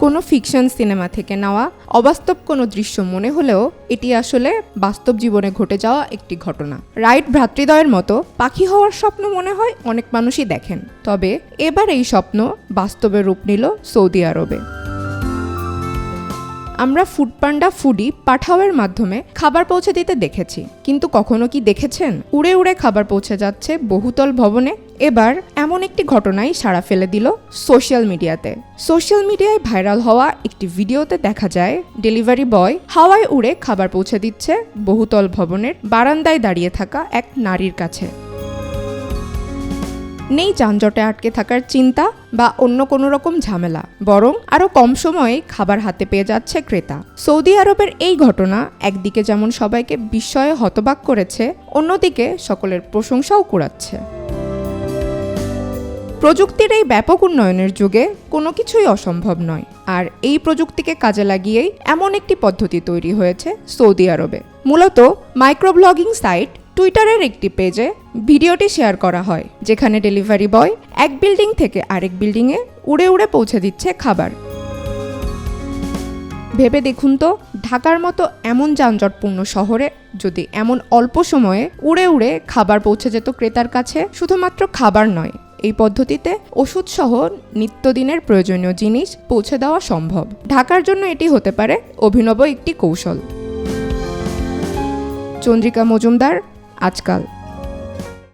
কোনো fiction cinema থেকে নেওয়া অবাস্তব কোনো দৃশ্য মনে হলেও এটি আসলে বাস্তব জীবনে ঘটে যাওয়া একটি ঘটনা। রাইট ভ্রাতৃদ্বয়ের মতো পাখি হওয়ার স্বপ্ন মনে হয় অনেক মানুষই দেখেন, তবে এবার এই স্বপ্ন বাস্তবে রূপ নিল সৌদি আরবে। আমরা ফুডপান্ডা ফুডি পাঠাওয়ের মাধ্যমে খাবার পৌঁছে দিতে দেখেছি, কিন্তু কখনো কি দেখেছেন উড়ে উড়ে খাবার পৌঁছে যাচ্ছে বহুতল ভবনে? এবার এমন একটি ঘটনাই সাড়া ফেলে দিল সোশ্যাল মিডিয়াতে। সোশ্যাল মিডিয়ায় ভাইরাল হওয়া একটি ভিডিওতে দেখা যায় ডেলিভারি বয় হাওয়ায় উড়ে খাবার পৌঁছে দিচ্ছে বহুতল ভবনের বারান্দায় দাঁড়িয়ে থাকা এক নারীর কাছে। নেই যানজটে আটকে থাকার চিন্তা বা অন্য কোনো রকম ঝামেলা, বরং আরও কম সময়ে খাবার হাতে পেয়ে যাচ্ছে ক্রেতা। সৌদি আরবের এই ঘটনা একদিকে যেমন সবাইকে বিস্ময়ে হতবাক করেছে, অন্যদিকে সকলের প্রশংসাও কুড়াচ্ছে। প্রযুক্তির এই ব্যাপক উন্নয়নের যুগে কোনো কিছুই অসম্ভব নয়, আর এই প্রযুক্তিকে কাজে লাগিয়েই এমন একটি পদ্ধতি তৈরি হয়েছে সৌদি আরবে। মূলত মাইক্রোব্লগিং সাইট টুইটারের একটি পেজে ভিডিওটি শেয়ার করা হয়, যেখানে ডেলিভারি বয় এক বিল্ডিং থেকে আরেক বিল্ডিংয়ে উড়ে উড়ে পৌঁছে দিচ্ছে খাবার। ভেবে দেখুন তো, ঢাকার মতো এমন যানজটপূর্ণ শহরে যদি এমন অল্প সময়ে উড়ে উড়ে খাবার পৌঁছে যেত ক্রেতার কাছে। শুধুমাত্র খাবার নয়, এই পদ্ধতিতে ওষুধসহ নিত্যদিনের প্রয়োজনীয় জিনিস পৌঁছে দেওয়া সম্ভব। ঢাকার জন্য এটি হতে পারে অভিনব একটি কৌশল। চন্দ্রিকা মজুমদার, আজকাল।